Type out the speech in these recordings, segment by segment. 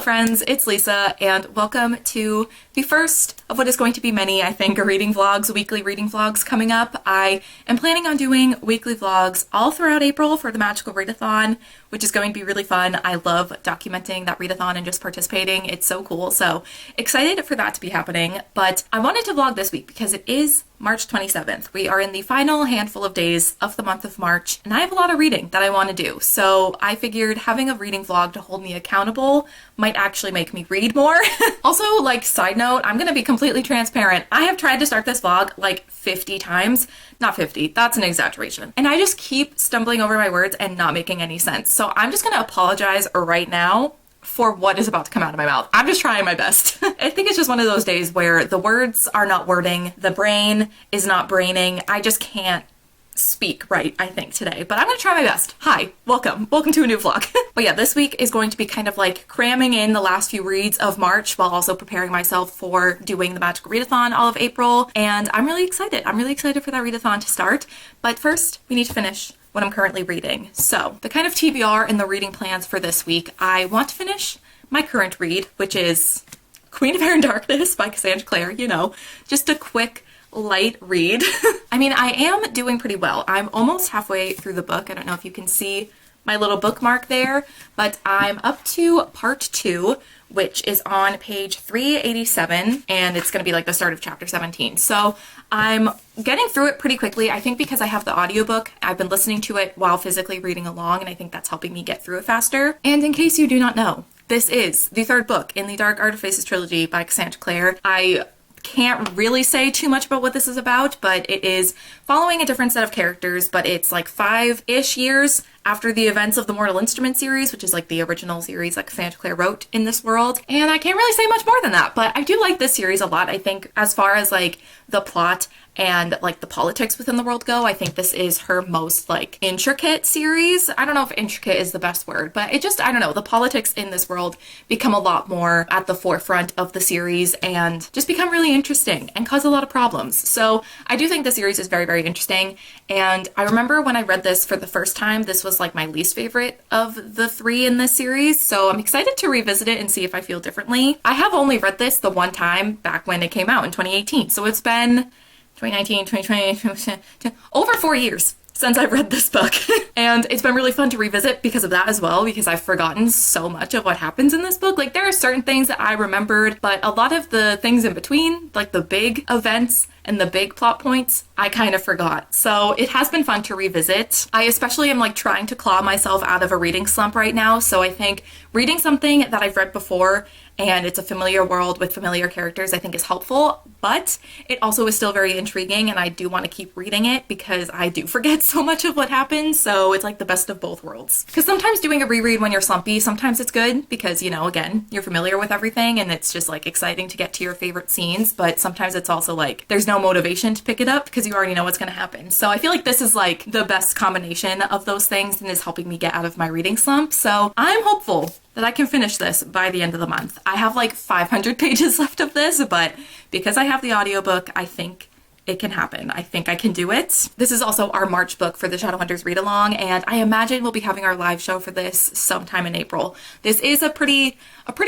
friends, it's Lisa, and welcome to the first of what is going to be many, I think, reading vlogs, weekly reading vlogs coming up. I am planning on doing weekly vlogs all throughout April for the Magical Readathon, which is going to be really fun. I love documenting that readathon and just participating. It's so cool, so excited for that to be happening. But I wanted to vlog this week because it is March 27th. We are in the final handful of days of the month of March, and I have a lot of reading that I want to do. So I figured having a reading vlog to hold me accountable might actually make me read more. Also, like, side note, I'm gonna be completely transparent. I have tried to start this vlog like 50 times. Not 50, that's an exaggeration. And I just keep stumbling over my words and not making any sense. So I'm just gonna apologize right now for what is about to come out of my mouth. I'm just trying my best. I think it's just one of those days where the words are not wording, the brain is not braining. I just can't speak right, I think, today, but I'm gonna try my best. Hi, welcome to a new vlog. But yeah, this week is going to be kind of like cramming in the last few reads of March while also preparing myself for doing the Magical Readathon all of April, and I'm really excited. I'm really excited for that readathon to start, but first we need to finish what I'm currently reading. So the kind of TBR in the reading plans for this week, I want to finish my current read, which is Queen of Air and Darkness by Cassandra Clare, you know, just a quick light read. I mean, I am doing pretty well. I'm almost halfway through the book. I don't know if you can see my little bookmark there, but I'm up to part 2, which is on page 387, and it's going to be like the start of chapter 17. So I'm getting through it pretty quickly. I think because I have the audiobook, I've been listening to it while physically reading along, and I think that's helping me get through it faster. And in case you do not know, this is the third book in the Dark Art of Faces trilogy by Cassandra Clare. I can't really say too much about what this is about, but it is following a different set of characters, but it's like 5-ish years after the events of the Mortal Instrument series, which is like the original series that Cassandra Clare wrote in this world. And I can't really say much more than that, but I do like this series a lot. I think as far as like the plot and like the politics within the world go, I think this is her most like intricate series. I don't know if intricate is the best word, but it just, I don't know, the politics in this world become a lot more at the forefront of the series and just become really interesting and cause a lot of problems. So I do think the series is very, very interesting. And I remember when I read this for the first time, this was like my least favorite of the 3 in this series. So I'm excited to revisit it and see if I feel differently. I have only read this the one time back when it came out in 2018. So it's been 2019, 2020, over 4 years since I've read this book. And it's been really fun to revisit because of that as well, because I've forgotten so much of what happens in this book. Like, there are certain things that I remembered, but a lot of the things in between, like the big events and the big plot points, I kind of forgot. So it has been fun to revisit. I especially am like trying to claw myself out of a reading slump right now. So I think reading something that I've read before and it's a familiar world with familiar characters, I think is helpful, but it also is still very intriguing, and I do want to keep reading it because I do forget so much of what happens, so it's like the best of both worlds. Because sometimes doing a reread when you're slumpy, sometimes it's good because, you know, again, you're familiar with everything and it's just like exciting to get to your favorite scenes, but sometimes it's also like there's no motivation to pick it up because you already know what's going to happen. So I feel like this is like the best combination of those things and is helping me get out of my reading slump. So I'm hopeful that I can finish this by the end of the month. I have like 500 pages left of this, but because I have the audiobook, I think it can happen. I think I can do it. This is also our March book for the Shadowhunters read along, and I imagine we'll be having our live show for this sometime in April. This is a pretty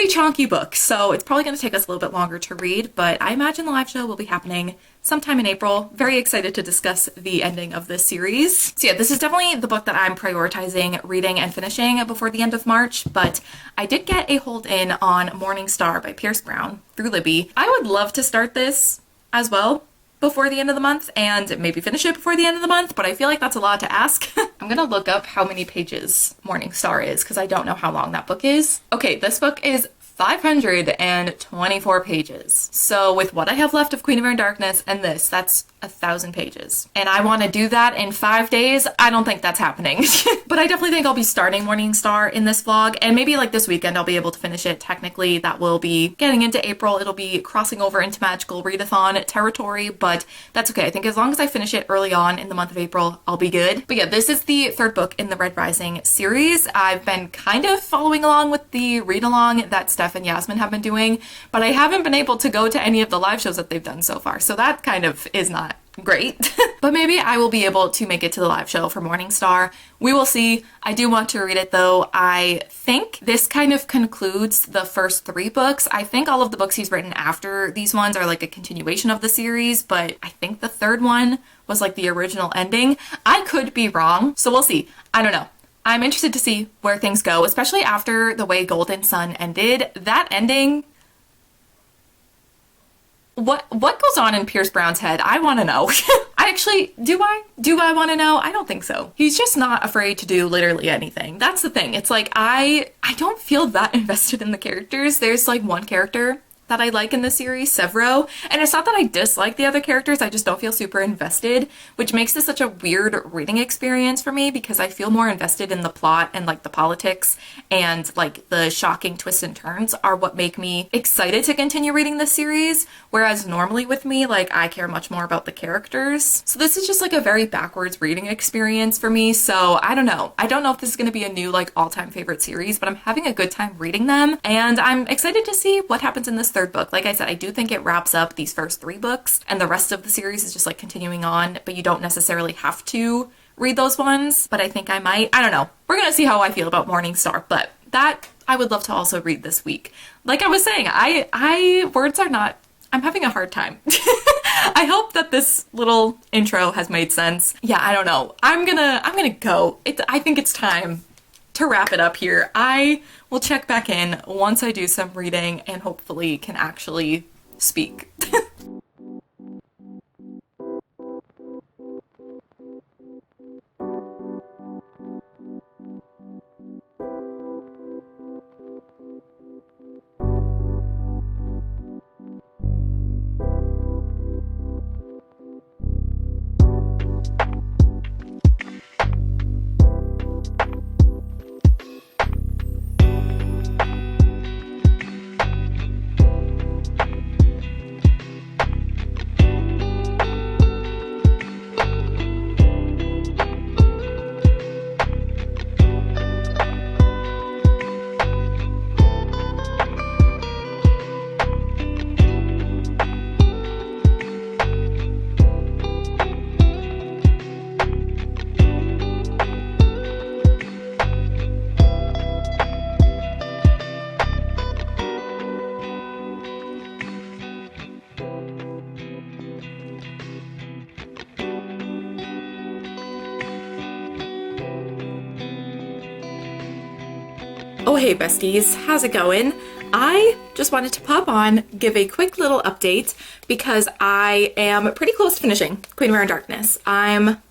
chunky book, so it's probably going to take us a little bit longer to read, but I imagine the live show will be happening sometime in April. Very excited to discuss the ending of this series. So yeah, this is definitely the book that I'm prioritizing reading and finishing before the end of March, but I did get a hold in on Morning Star by Pierce Brown through Libby. I would love to start this as well before the end of the month and maybe finish it before the end of the month, but I feel like that's a lot to ask. I'm gonna look up how many pages Morning Star is because I don't know how long that book is. Okay, this book is 524 pages. So with what I have left of Queen of Air and Darkness and this, that's 1,000 pages. And I want to do that in 5 days. I don't think that's happening. But I definitely think I'll be starting Morning Star in this vlog, and maybe like this weekend I'll be able to finish it. Technically, that will be getting into April. It'll be crossing over into Magical Readathon territory, but that's okay. I think as long as I finish it early on in the month of April, I'll be good. But yeah, this is the 3rd book in the Red Rising series. I've been kind of following along with the read along that Steph and Yasmin have been doing, but I haven't been able to go to any of the live shows that they've done so far. So that kind of is not great. But maybe I will be able to make it to the live show for Morningstar. We will see. I do want to read it though. I think this kind of concludes the first 3 books. I think all of the books he's written after these ones are like a continuation of the series, but I think the 3rd one was like the original ending. I could be wrong, so we'll see. I don't know. I'm interested to see where things go, especially after the way Golden Sun ended. That ending, what goes on in Pierce Brown's head? I want to know. Do I want to know? I don't think so. He's just not afraid to do literally anything. That's the thing. It's like, I don't feel that invested in the characters. There's like one character that I like in the series, Severo, and it's not that I dislike the other characters, I just don't feel super invested, which makes this such a weird reading experience for me because I feel more invested in the plot and like the politics and like the shocking twists and turns are what make me excited to continue reading this series, whereas normally with me, like I care much more about the characters. So this is just like a very backwards reading experience for me, so I don't know. I don't know if this is going to be a new like all-time favorite series, but I'm having a good time reading them, and I'm excited to see what happens in this 3rd book. Like I said, I do think it wraps up these first 3 books and the rest of the series is just like continuing on, but you don't necessarily have to read those ones, but I think I might. I don't know. We're gonna see how I feel about Morningstar, but that I would love to also read this week. Like I was saying, I'm having a hard time. I hope that this little intro has made sense. Yeah, I don't know. I'm gonna go. I think it's time to wrap it up here. I will check back in once I do some reading and hopefully can actually speak. Oh hey besties, how's it going? I just wanted to pop on, give a quick little update because I am pretty close to finishing Queen Mare in Darkness. I'm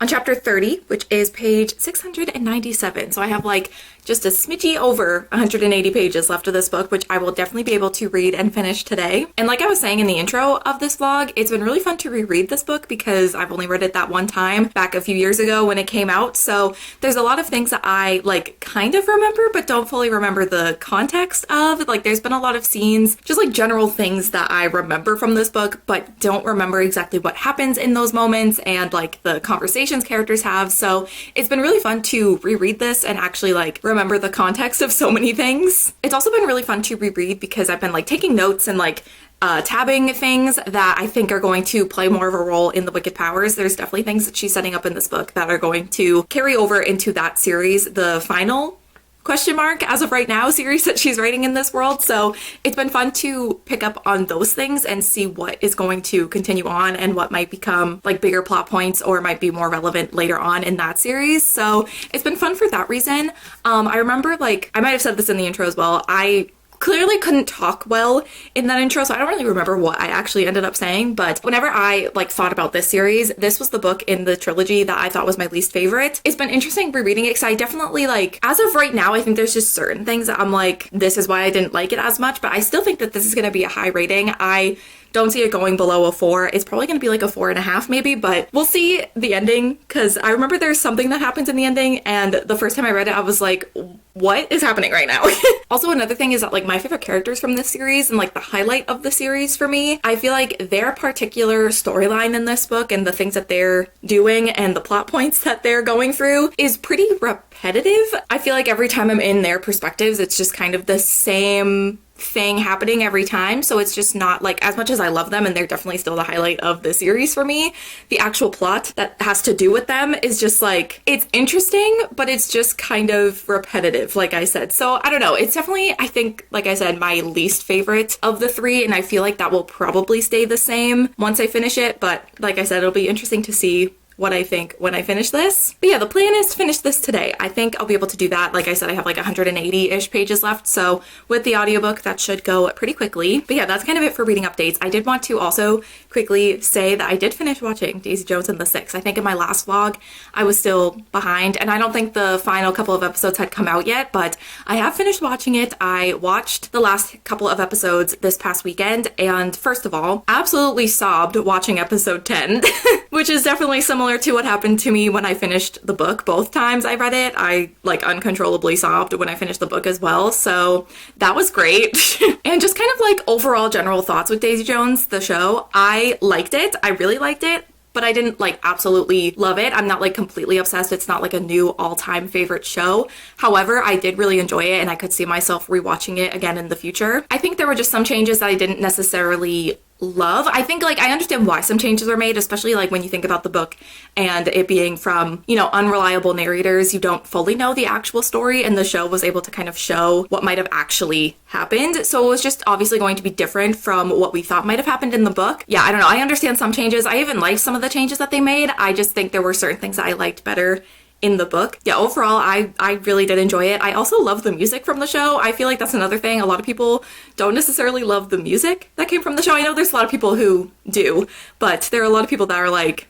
on chapter 30, which is page 697. So I have like just a smidgy over 180 pages left of this book, which I will definitely be able to read and finish today. And like I was saying in the intro of this vlog, it's been really fun to reread this book because I've only read it that one time back a few years ago when it came out. So there's a lot of things that I like kind of remember, but don't fully remember the context of. Like there's been a lot of scenes, just like general things that I remember from this book, but don't remember exactly what happens in those moments and like the conversations characters have. So it's been really fun to reread this and actually like remember the context of so many things. It's also been really fun to reread because I've been like taking notes and like tabbing things that I think are going to play more of a role in the Wicked Powers. There's definitely things that she's setting up in this book that are going to carry over into that series, the final question mark as of right now series that she's writing in this world. So it's been fun to pick up on those things and see what is going to continue on and what might become like bigger plot points or might be more relevant later on in that series. So it's been fun for that reason. I remember, like, I might have said this in the intro as well, I clearly couldn't talk well in that intro, so I don't really remember what I actually ended up saying, but whenever I like thought about this series, this was the book in the trilogy that I thought was my least favorite. It's been interesting rereading it because I definitely like, as of right now, I think there's just certain things that I'm like, this is why I didn't like it as much, but I still think that this is going to be a high rating. I don't see it going below a 4. It's probably going to be like a 4.5 maybe, but we'll see the ending because I remember there's something that happens in the ending and the first time I read it, I was like, what is happening right now? Also, another thing is that like my favorite characters from this series and like the highlight of the series for me, I feel like their particular storyline in this book and the things that they're doing and the plot points that they're going through is pretty repetitive. repetitive. I feel like every time I'm in their perspectives, it's just kind of the same thing happening every time. So it's just not like, as much as I love them and they're definitely still the highlight of the series for me, the actual plot that has to do with them is just like, it's interesting, but it's just kind of repetitive, like I said. So I don't know. It's definitely, I think, like I said, my least favorite of the three. And I feel like that will probably stay the same once I finish it. But like I said, it'll be interesting to see what I think when I finish this. But yeah, the plan is to finish this today. I think I'll be able to do that. Like I said, I have like 180-ish pages left, so with the audiobook, that should go pretty quickly. But yeah, that's kind of it for reading updates. I did want to also quickly say that I did finish watching Daisy Jones and the Six. I think in my last vlog, I was still behind, and I don't think the final couple of episodes had come out yet, but I have finished watching it. I watched the last couple of episodes this past weekend, and first of all, absolutely sobbed watching episode 10, which is definitely similar to what happened to me when I finished the book. Both times I read it, I like uncontrollably sobbed when I finished the book as well. So that was great. And just kind of like overall general thoughts with Daisy Jones, the show. I liked it. I really liked it. But I didn't like absolutely love it. I'm not like completely obsessed. It's not like a new all-time favorite show. However, I did really enjoy it and I could see myself rewatching it again in the future. I think there were just some changes that I didn't necessarily love. I think like I understand why some changes were made, especially like when you think about the book and it being from, you know, unreliable narrators. You don't fully know the actual story, and the show was able to kind of show what might have actually happened. So it was just obviously going to be different from what we thought might have happened in the book. Yeah, I don't know. I understand some changes. I even liked some of the changes that they made. I just think there were certain things that I liked better in the book. Yeah, overall, I really did enjoy it. I also love the music from the show. I feel like that's another thing. A lot of people don't necessarily love the music that came from the show. I know there's a lot of people who do, but there are a lot of people that are like,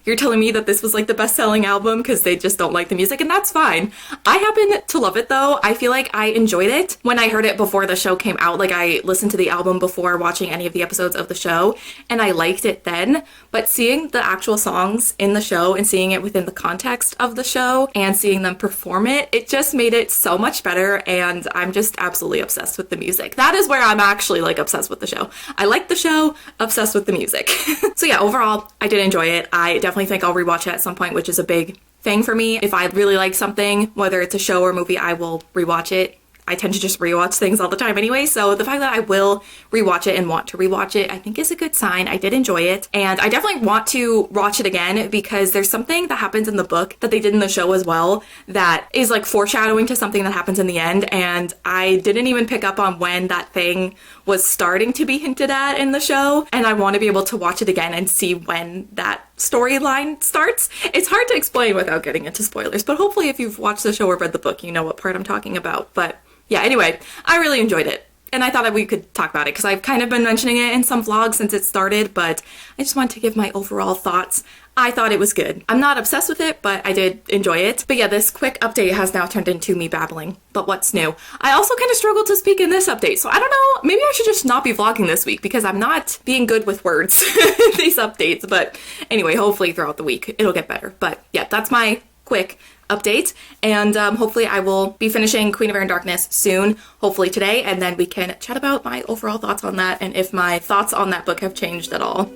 you're telling me that this was like the best-selling album because they just don't like the music, and that's fine. I happen to love it though. I feel like I enjoyed it when I heard it before the show came out. Like I listened to the album before watching any of the episodes of the show, and I liked it then. But seeing the actual songs in the show and seeing it within the context of the show and seeing them perform it, it just made it so much better, and I'm just absolutely obsessed with the music. That is where I'm actually like obsessed with the show. I like the show, obsessed with the music. So yeah, overall, I did enjoy it. I definitely think I'll rewatch it at some point, which is a big thing for me. If I really like something, whether it's a show or movie, I will rewatch it. I tend to just rewatch things all the time anyway, so the fact that I will rewatch it and want to rewatch it, I think is a good sign. I did enjoy it, and I definitely want to watch it again because there's something that happens in the book that they did in the show as well that is like foreshadowing to something that happens in the end, and I didn't even pick up on when that thing was starting to be hinted at in the show, and I want to be able to watch it again and see when that storyline starts. It's hard to explain without getting into spoilers, but hopefully if you've watched the show or read the book, you know what part I'm talking about. But yeah, anyway, I really enjoyed it, and I thought that we could talk about it because I've kind of been mentioning it in some vlogs since it started, but I just wanted to give my overall thoughts. I thought it was good. I'm not obsessed with it, but I did enjoy it. But yeah, this quick update has now turned into me babbling. But what's new? I also kind of struggled to speak in this update, so I don't know, maybe I should just not be vlogging this week because I'm not being good with words in these updates. But anyway, hopefully throughout the week it'll get better. But yeah, that's my quick update, and hopefully I will be finishing Queen of Air and Darkness soon, hopefully today, and then we can chat about my overall thoughts on that and if my thoughts on that book have changed at all.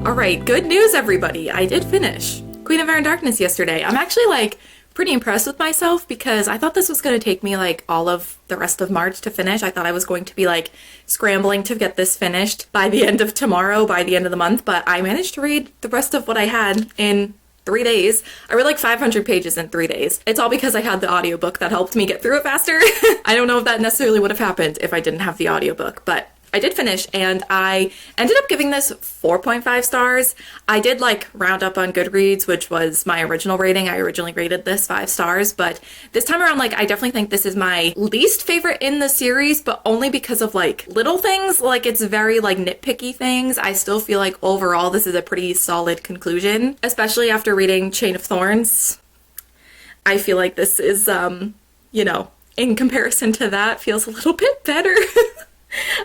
Alright, good news everybody! I did finish Queen of Air and Darkness yesterday. I'm actually like pretty impressed with myself because I thought this was going to take me like all of the rest of March to finish. I thought I was going to be like scrambling to get this finished by the end of tomorrow, by the end of the month, but I managed to read the rest of what I had in 3 days. I read like 500 pages in 3 days. It's all because I had the audiobook that helped me get through it faster. I don't know if that necessarily would have happened if I didn't have the audiobook, but I did finish, and I ended up giving this 4.5 stars. I did like round up on Goodreads, which was my original rating. I originally rated this 5 stars, but this time around, like, I definitely think this is my least favorite in the series, but only because of like little things. Like, it's very like nitpicky things. I still feel like overall this is a pretty solid conclusion, especially after reading Chain of Thorns. I feel like this is, you know, in comparison to that, feels a little bit better.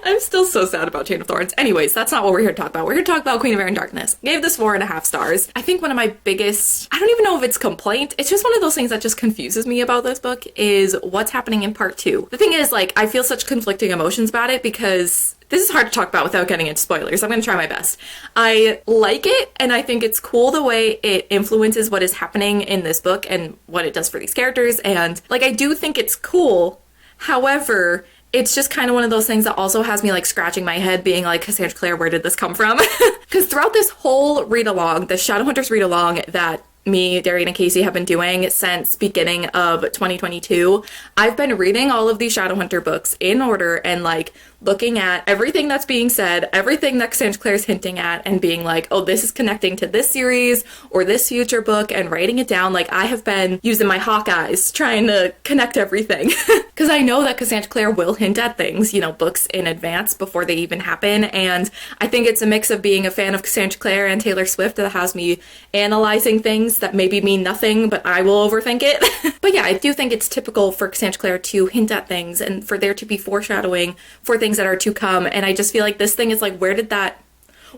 I'm still so sad about Chain of Thorns. Anyways, that's not what we're here to talk about. We're here to talk about Queen of Air and Darkness. Gave this 4.5 stars. I think one of my biggest, I don't even know if it's complaint, it's just one of those things that just confuses me about this book is what's happening in part 2. The thing is, like, I feel such conflicting emotions about it because this is hard to talk about without getting into spoilers. I'm going to try my best. I like it, and I think it's cool the way it influences what is happening in this book and what it does for these characters, and, like, I do think it's cool. However, it's just kind of one of those things that also has me like scratching my head being like, Cassandra Clare, where did this come from? Because throughout this whole read-along, the Shadowhunters read-along that me, Darian, and Casey have been doing since beginning of 2022, I've been reading all of these Shadowhunter books in order and like looking at everything that's being said, everything that Cassandra Clare's hinting at, and being like, oh, this is connecting to this series or this future book, and writing it down. Like, I have been using my hawk eyes trying to connect everything. Because I know that Cassandra Clare will hint at things, you know, books in advance before they even happen, and I think it's a mix of being a fan of Cassandra Clare and Taylor Swift that has me analyzing things that maybe mean nothing, but I will overthink it. But yeah, I do think it's typical for Cassandra Clare to hint at things and for there to be foreshadowing for things that are to come, and I just feel like this thing is like,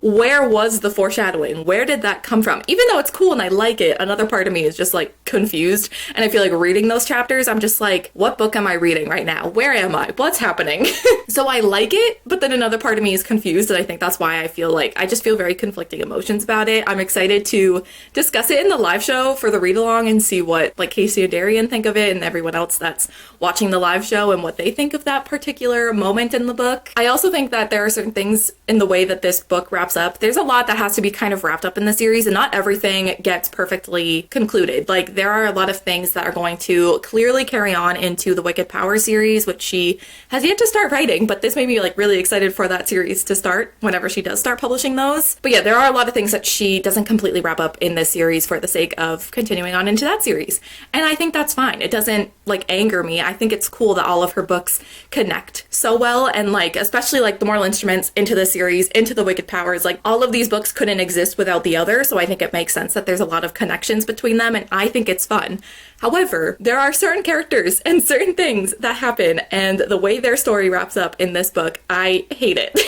where was the foreshadowing? Where did that come from? Even though it's cool and I like it, another part of me is just like confused, and I feel like reading those chapters, I'm just like, what book am I reading right now? Where am I? What's happening? So I like it, but then another part of me is confused, and I think that's why I feel like I just feel very conflicting emotions about it. I'm excited to discuss it in the live show for the read along and see what like Casey and Darian think of it and everyone else that's watching the live show and what they think of that particular moment in the book. I also think that there are certain things in the way that this book wraps up. There's a lot that has to be kind of wrapped up in the series, and not everything gets perfectly concluded. Like, there are a lot of things that are going to clearly carry on into the Wicked Power series, which she has yet to start writing, but this made me like really excited for that series to start whenever she does start publishing those. But yeah, there are a lot of things that she doesn't completely wrap up in this series for the sake of continuing on into that series, and I think that's fine. It doesn't like anger me. I think it's cool that all of her books connect so well, and like especially like the Mortal Instruments into the series, into the Wicked Powers, like all of these books couldn't exist without the other, so I think it makes sense that there's a lot of connections between them, and I think it's fun. However, there are certain characters and certain things that happen, and the way their story wraps up in this book, I hate it.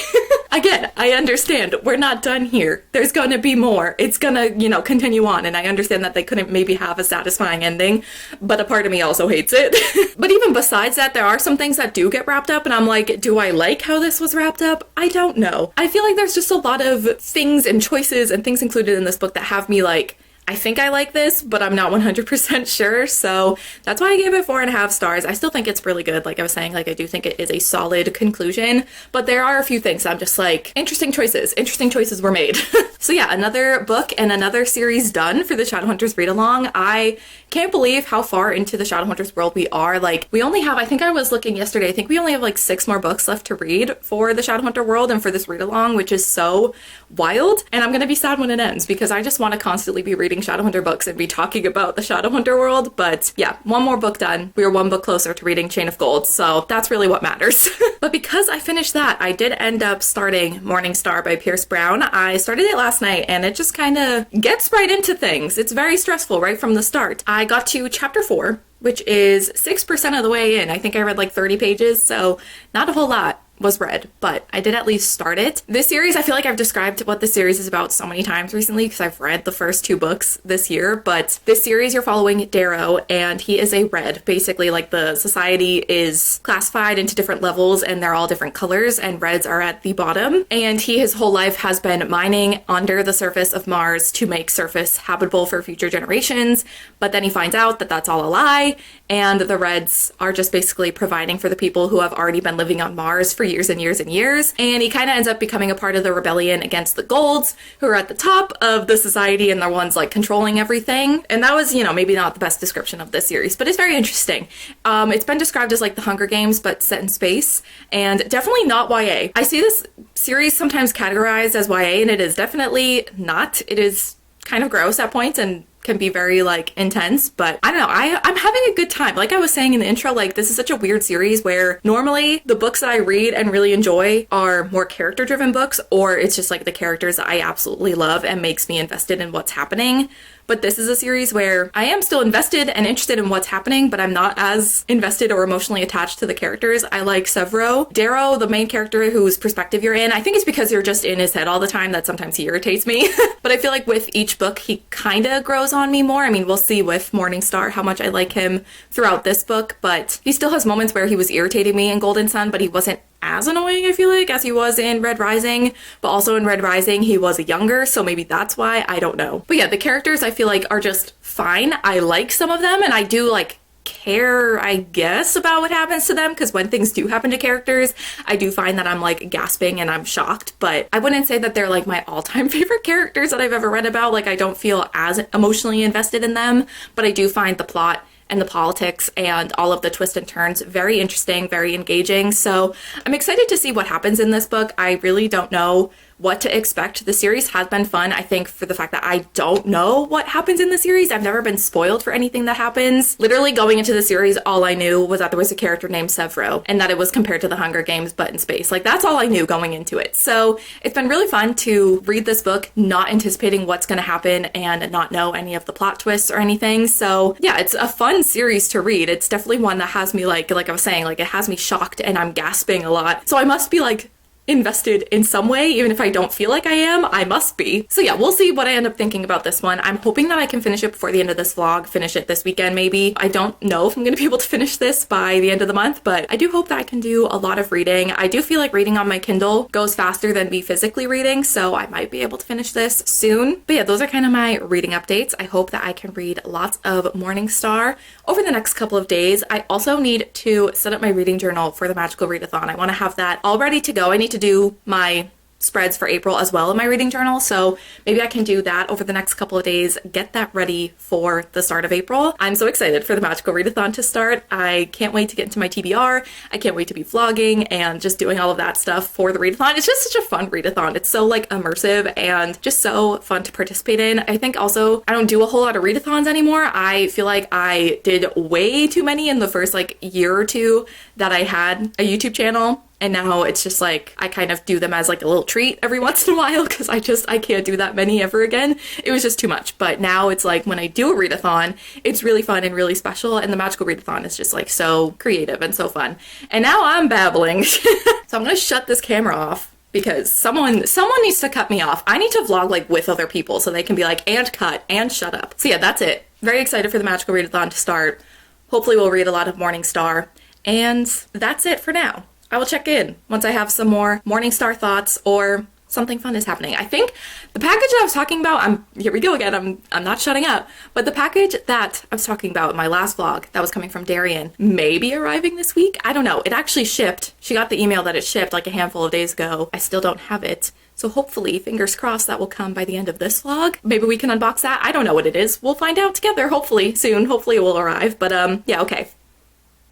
Again, I understand we're not done here. There's gonna be more. It's gonna, you know, continue on, and I understand that they couldn't maybe have a satisfying ending, but a part of me also hates it. But even besides that, there are some things that do get wrapped up, and I'm like, do I like how this was wrapped up? I don't know. I feel like there's just a lot of things and choices and things included in this book that have me like, I think I like this, but I'm not 100% sure, so that's why I gave it 4.5 stars. I still think it's really good. Like I was saying, like I do think it is a solid conclusion, but there are a few things I'm just like, interesting choices were made. So yeah, another book and another series done for the Shadowhunters read-along. I can't believe how far into the Shadowhunters world we are. Like, we only have, I think I was looking yesterday, I think we only have like 6 more books left to read for the Shadowhunter world and for this read-along, which is so wild, and I'm gonna be sad when it ends because I just want to constantly be reading Shadowhunter books and be talking about the Shadowhunter world. But yeah, one more book done. We are one book closer to reading Chain of Gold, so that's really what matters. But because I finished that, I did end up starting Morning Star by Pierce Brown. I started it last night, and it just kind of gets right into things. It's very stressful right from the start. I got to chapter 4, which is 6% of the way in. I think I read like 30 pages, so not a whole lot was read, but I did at least start it. This series, I feel like I've described what the series is about so many times recently because I've read the first 2 books this year, but this series you're following Darrow, and he is a red. Basically, like, the society is classified into different levels and they're all different colors, and reds are at the bottom, and he his whole life has been mining under the surface of Mars to make surface habitable for future generations, but then he finds out that that's all a lie, and the reds are just basically providing for the people who have already been living on Mars for years and years and years. And he kind of ends up becoming a part of the rebellion against the Golds, who are at the top of the society and they're ones like controlling everything. And that was, you know, maybe not the best description of this series, but it's very interesting. It's been described as like the Hunger Games, but set in space, and definitely not YA. I see this series sometimes categorized as YA, and it is definitely not. It is kind of gross at points and can be very like intense, but I don't know, I'm having a good time. Like I was saying in the intro, like this is such a weird series where normally the books that I read and really enjoy are more character driven books, or it's just like the characters that I absolutely love and makes me invested in what's happening. But this is a series where I am still invested and interested in what's happening, but I'm not as invested or emotionally attached to the characters. I like Severo. Darrow, the main character whose perspective you're in, I think it's because you're just in his head all the time that sometimes he irritates me. But I feel like with each book, he kind of grows on me more. I mean, we'll see with Morningstar how much I like him throughout this book, but he still has moments where he was irritating me in Golden Sun, but he wasn't as annoying, I feel like, as he was in Red Rising. But also in Red Rising, he was younger, so maybe that's why, I don't know. But yeah, the characters I feel like are just fine. I like some of them, and I do like care, I guess, about what happens to them, because when things do happen to characters, I do find that I'm like gasping and I'm shocked, but I wouldn't say that they're like my all-time favorite characters that I've ever read about. Like I don't feel as emotionally invested in them, but I do find the plot and the politics and all of the twists and turns very interesting, very engaging. So I'm excited to see what happens in this book. I really don't know what to expect. The series has been fun, I think, for the fact that I don't know what happens in the series. I've never been spoiled for anything that happens. Literally going into the series, all I knew was that there was a character named Severo and that it was compared to the Hunger Games but in space. Like that's all I knew going into it. So it's been really fun to read this book not anticipating what's going to happen and not know any of the plot twists or anything. So yeah, it's a fun series to read. It's definitely one that has me like I was saying, like it has me shocked and I'm gasping a lot. So I must be like invested in some way, even if I don't feel like I am, I must be. So yeah, we'll see what I end up thinking about this one. I'm hoping that I can finish it before the end of this vlog, finish it this weekend maybe. I don't know if I'm gonna be able to finish this by the end of the month, but I do hope that I can do a lot of reading. I do feel like reading on my Kindle goes faster than me physically reading, so I might be able to finish this soon. But yeah, those are kind of my reading updates. I hope that I can read lots of Morningstar over the next couple of days. I also need to set up my reading journal for the Magical Readathon. I want to have that all ready to go. I need to do my spreads for April as well in my reading journal, so maybe I can do that over the next couple of days, get that ready for the start of April. I'm so excited for the Magical Readathon to start. I can't wait to get into my TBR. I can't wait to be vlogging and just doing all of that stuff for the readathon. It's just such a fun readathon. It's so like immersive and just so fun to participate in. I think also I don't do a whole lot of readathons anymore. I feel like I did way too many in the first like year or two that I had a YouTube channel. And now it's just like, I kind of do them as like a little treat every once in a while because I can't do that many ever again. It was just too much. But now it's like when I do a readathon, it's really fun and really special. And the Magical Readathon is just like so creative and so fun. And now I'm babbling. So I'm gonna shut this camera off because someone needs to cut me off. I need to vlog like with other people so they can be like, and cut and shut up. So yeah, that's it. Very excited for the Magical Readathon to start. Hopefully we'll read a lot of Morningstar. And that's it for now. I will check in once I have some more Morningstar thoughts or something fun is happening. I think the package that I was talking about, here we go again, I'm not shutting up, but the package that I was talking about in my last vlog that was coming from Darian may be arriving this week. I don't know. It actually shipped. She got the email that it shipped like a handful of days ago. I still don't have it. So hopefully, fingers crossed, that will come by the end of this vlog. Maybe we can unbox that. I don't know what it is. We'll find out together, hopefully, soon. Hopefully it will arrive. But yeah, okay.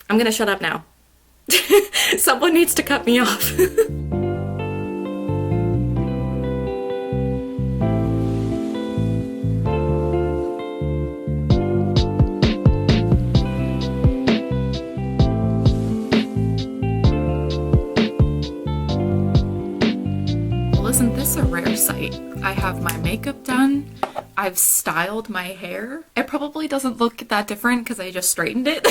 I'm gonna shut up now. Someone needs to cut me off. Well, isn't this a rare sight? I have my makeup done. I've styled my hair. It probably doesn't look that different because I just straightened it.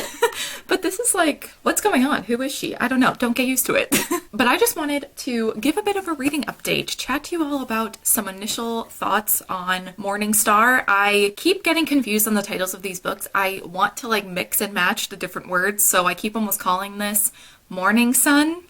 But this is like, what's going on? Who is she? I don't know. Don't get used to it. But I just wanted to give a bit of a reading update, chat to you all about some initial thoughts on Morningstar. I keep getting confused on the titles of these books. I want to like mix and match the different words, so I keep almost calling this Morning Sun.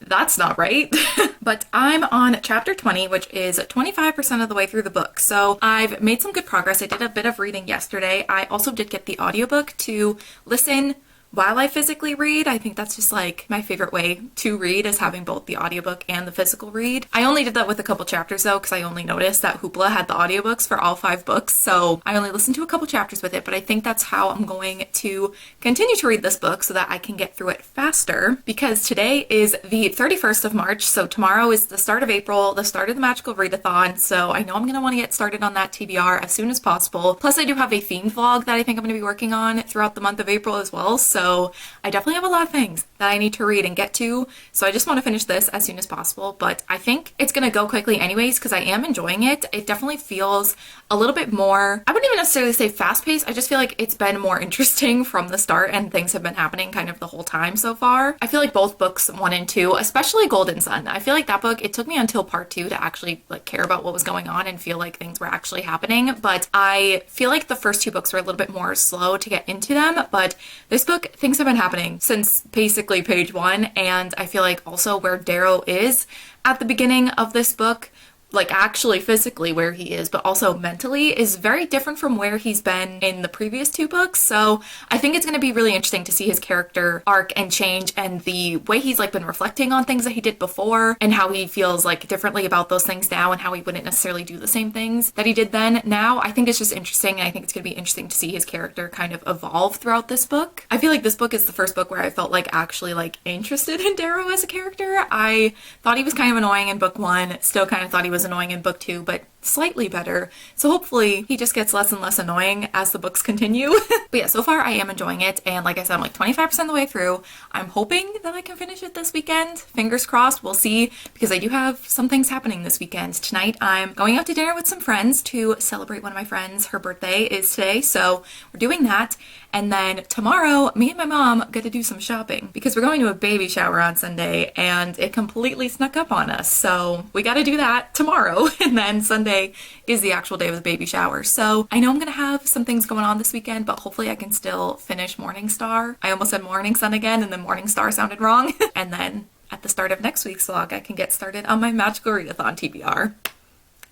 That's not right. But I'm on chapter 20, which is 25% of the way through the book. So I've made some good progress. I did a bit of reading yesterday. I also did get the audiobook to listen while I physically read. I think that's just like my favorite way to read, is having both the audiobook and the physical read. I only did that with a couple chapters though, because I only noticed that Hoopla had the audiobooks for all 5 books, so I only listened to a couple chapters with it, but I think that's how I'm going to continue to read this book so that I can get through it faster, because today is the 31st of March, so tomorrow is the start of April, the start of the Magical Readathon, so I know I'm going to want to get started on that TBR as soon as possible. Plus I do have a themed vlog that I think I'm going to be working on throughout the month of April as well, so I definitely have a lot of things that I need to read and get to, so I just want to finish this as soon as possible, but I think it's going to go quickly anyways because I am enjoying it. It definitely feels a little bit more, I wouldn't even necessarily say fast-paced, I just feel like it's been more interesting from the start and things have been happening kind of the whole time so far. I feel like both books 1 and 2, especially Golden Sun, I feel like that book, it took me until part 2 to actually like care about what was going on and feel like things were actually happening, but I feel like the first 2 books were a little bit more slow to get into them, but this book, things have been happening since basically page 1, and I feel like also where Darrow is at the beginning of this book, like actually physically where he is, but also mentally, is very different from where he's been in the previous 2 books. So I think it's going to be really interesting to see his character arc and change, and the way he's like been reflecting on things that he did before and how he feels like differently about those things now and how he wouldn't necessarily do the same things that he did then now. I think it's just interesting, and I think it's going to be interesting to see his character kind of evolve throughout this book. I feel like this book is the first book where I felt like actually like interested in Darrow as a character. I thought he was kind of annoying in book 1, still kind of thought he was annoying in book 2, but slightly better. So hopefully he just gets less and less annoying as the books continue. But yeah, so far I am enjoying it, and like I said, I'm like 25% of the way through. I'm hoping that I can finish it this weekend. Fingers crossed, we'll see, because I do have some things happening this weekend. Tonight I'm going out to dinner with some friends to celebrate one of my friends. Her birthday is today, so we're doing that. And then tomorrow, me and my mom get to do some shopping because we're going to a baby shower on Sunday and it completely snuck up on us. So we got to do that tomorrow. And then Sunday is the actual day of the baby shower. So I know I'm going to have some things going on this weekend, but hopefully I can still finish Morning Star. I almost said Morning Sun again, and then Morning Star sounded wrong. And then at the start of next week's vlog, I can get started on my Magical Readathon TBR.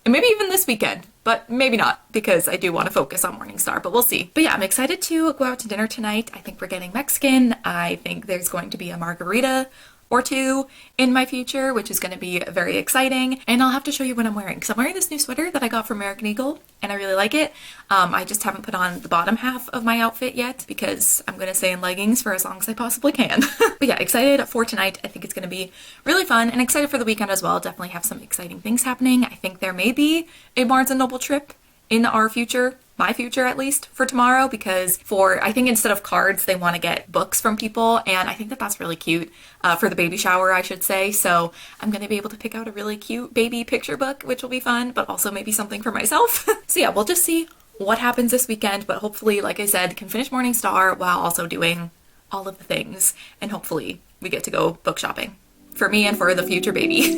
And maybe even this weekend, but maybe not, because I do want to focus on Morning Star, but we'll see. But yeah, I'm excited to go out to dinner tonight. I think we're getting Mexican. I think there's going to be a margarita or 2 in my future, which is going to be very exciting. And I'll have to show you what I'm wearing, because I'm wearing this new sweater that I got from American Eagle, and I really like it. I just haven't put on the bottom half of my outfit yet, because I'm going to stay in leggings for as long as I possibly can. But yeah, excited for tonight. I think it's going to be really fun, and excited for the weekend as well. Definitely have some exciting things happening. I think there may be a Barnes & Noble trip in our future, my future at least, for tomorrow, because I think instead of cards, they want to get books from people, and I think that that's really cute, for the baby shower, I should say. So I'm going to be able to pick out a really cute baby picture book, which will be fun, but also maybe something for myself. So yeah, we'll just see what happens this weekend, but hopefully, like I said, can finish Morning Star while also doing all of the things, and hopefully we get to go book shopping for me and for the future baby.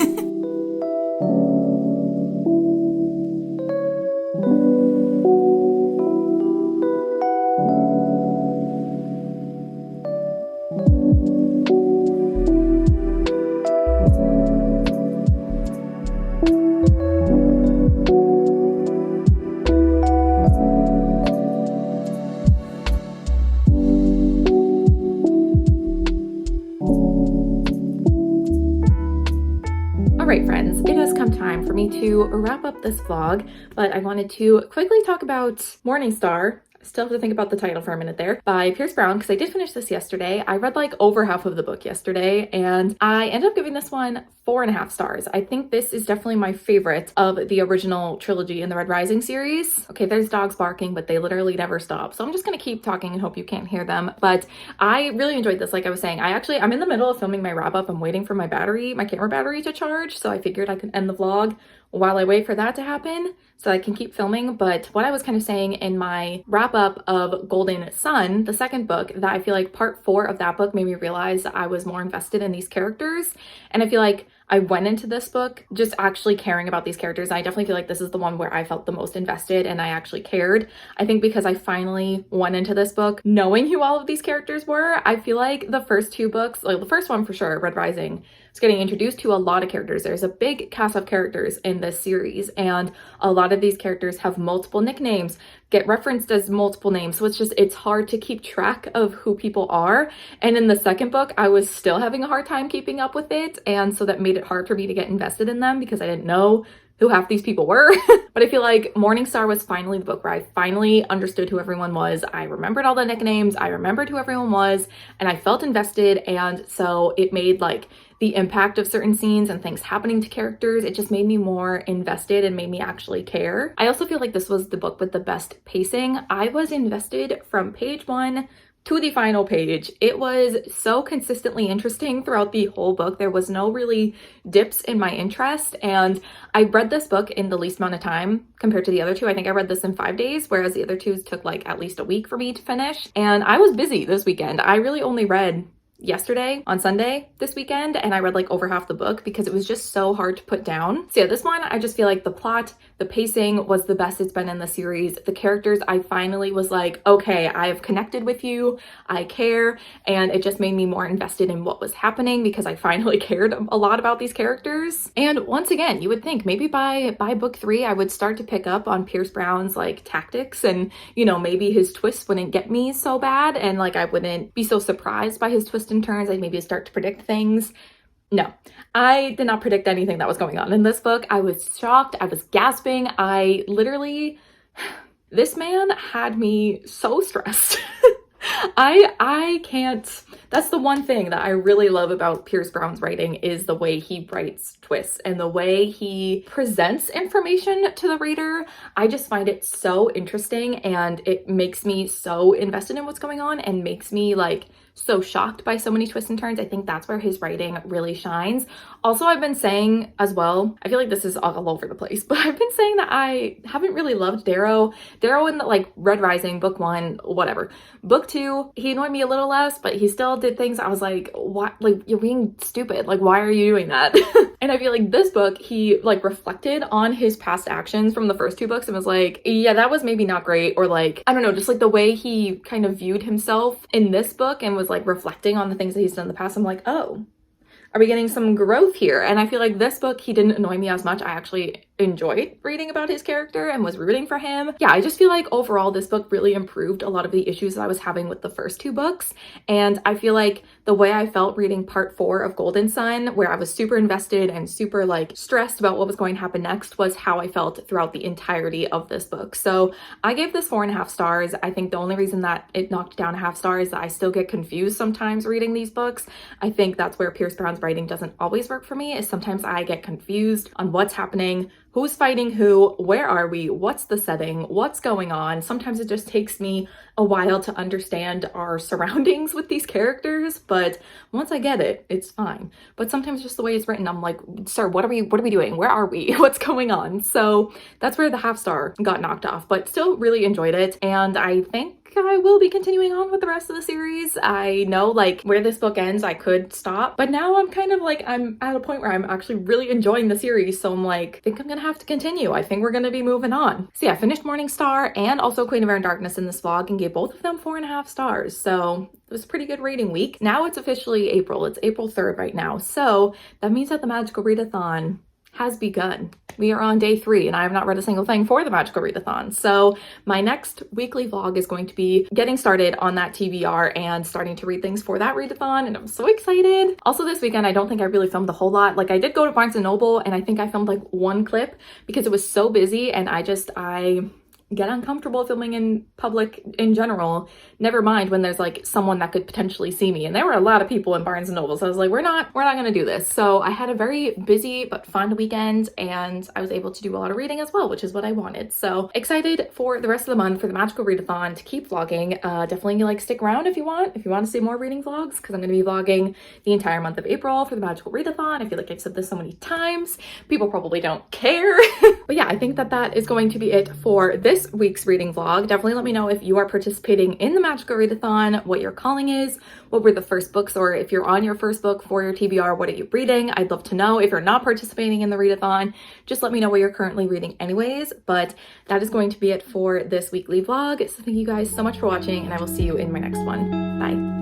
Alright friends, it has come time for me to wrap up this vlog, but I wanted to quickly talk about Morning Star. Still have to think about the title for a minute there, by Pierce Brown, because I did finish this yesterday. I read like over half of the book yesterday, and I ended up giving this one 4.5 stars. I think this is definitely my favorite of the original trilogy in the Red Rising series. Okay, there's dogs barking, but they literally never stop. So I'm just gonna keep talking and hope you can't hear them. But I really enjoyed this. Like I was saying, I'm in the middle of filming my wrap up. I'm waiting for my camera battery to charge. So I figured I could end the vlog while I wait for that to happen so I can keep filming. But what I was kind of saying in my wrap up of Golden Sun, the second book, that I feel like part 4 of that book made me realize that I was more invested in these characters. And I feel like I went into this book just actually caring about these characters. I definitely feel like this is the one where I felt the most invested and I actually cared. I think because I finally went into this book knowing who all of these characters were. I feel like the first 2 books, like the first one for sure, Red Rising, was getting introduced to a lot of characters. There's a big cast of characters in this series, and a lot of these characters have multiple nicknames, get referenced as multiple names. So it's hard to keep track of who people are. And in the second book, I was still having a hard time keeping up with it. And so that made it hard for me to get invested in them because I didn't know who half these people were. But I feel like Morningstar was finally the book where I finally understood who everyone was. I remembered all the nicknames, I remembered who everyone was, and I felt invested. And so it made like the impact of certain scenes and things happening to characters, it just made me more invested and made me actually care. I also feel like this was the book with the best pacing. I was invested from page 1 to the final page. It was so consistently interesting throughout the whole book. There was no really dips in my interest, and I read this book in the least amount of time compared to the other two. I think I read this in 5 days, whereas the other two took like at least a week for me to finish. And I was busy this weekend. I really only read yesterday on Sunday this weekend, and I read like over half the book because it was just so hard to put down. So yeah, this one, I just feel like the plot, the pacing was the best it's been in the series. The characters, I finally was like, okay, I've connected with you, I care, and it just made me more invested in what was happening because I finally cared a lot about these characters. And once again, you would think maybe by book 3, I would start to pick up on Pierce Brown's like tactics, and you know, maybe his twists wouldn't get me so bad, and like I wouldn't be so surprised by his twists and turns. I'd maybe start to predict things. No, I did not predict anything that was going on in this book. I was shocked. I was gasping. I literally, this man had me so stressed. I can't, that's the one thing that I really love about Pierce Brown's writing is the way he writes twists and the way he presents information to the reader. I just find it so interesting, and it makes me so invested in what's going on and makes me like so shocked by so many twists and turns. I think that's where his writing really shines. Also, I've been saying as well, I feel like this is all over the place, but I've been saying that I haven't really loved Darrow. Darrow in the, like Red Rising, book 1, whatever. Book 2, he annoyed me a little less, but he still did things I was like, what? Like, you're being stupid. Like, why are you doing that? And I feel like this book, he like reflected on his past actions from the first 2 books and was like, yeah, that was maybe not great. Or like, I don't know, just like the way he kind of viewed himself in this book and was like reflecting on the things that he's done in the past. I'm like, oh, are we getting some growth here? And I feel like this book, he didn't annoy me as much. I actually enjoyed reading about his character and was rooting for him. Yeah, I just feel like overall this book really improved a lot of the issues that I was having with the first 2 books. And I feel like the way I felt reading part 4 of Golden Sun, where I was super invested and super like stressed about what was going to happen next, was how I felt throughout the entirety of this book. So I gave this 4.5 stars. I think the only reason that it knocked down a half star is that I still get confused sometimes reading these books. I think that's where Pierce Brown's writing doesn't always work for me, is sometimes I get confused on what's happening, who's fighting who, where are we, what's the setting, what's going on. Sometimes it just takes me a while to understand our surroundings with these characters, but once I get it, it's fine. But sometimes just the way it's written, I'm like, sir, what are we doing? Where are we? What's going on? So that's where the half star got knocked off, but still really enjoyed it. And I think I will be continuing on with the rest of the series. I know like where this book ends, I could stop, but now I'm kind of like, I'm at a point where I'm actually really enjoying the series. So I'm like, I think I'm gonna have to continue. I think we're gonna be moving on. So yeah, I finished Morningstar and also Queen of Air and Darkness in this vlog and gave both of them 4.5 stars. So it was a pretty good reading week. Now it's officially April. It's April 3rd right now. So that means that the Magical Readathon has begun. We are on day 3 and I have not read a single thing for the Magical Readathon. So my next weekly vlog is going to be getting started on that TBR and starting to read things for that readathon, and I'm so excited. Also this weekend, I don't think I really filmed a whole lot. Like I did go to Barnes & Noble and I think I filmed like 1 clip because it was so busy, and I get uncomfortable filming in public in general, never mind when there's like someone that could potentially see me. And there were a lot of people in Barnes & Noble, so I was like, we're not gonna do this. So I had a very busy but fun weekend, and I was able to do a lot of reading as well, which is what I wanted. So excited for the rest of the month for the Magical Readathon, to keep vlogging. Definitely like stick around if you want to see more reading vlogs, because I'm gonna be vlogging the entire month of April for the Magical Readathon. I feel like I've said this so many times, people probably don't care. But yeah, I think that is going to be it for this week's reading vlog. Definitely let me know if you are participating in the Magical Readathon, what your calling is, what were the first books, or if you're on your first book for your TBR, what are you reading? I'd love to know. If you're not participating in the readathon, just let me know what you're currently reading anyways. But that is going to be it for this weekly vlog. So thank you guys so much for watching, and I will see you in my next one. Bye.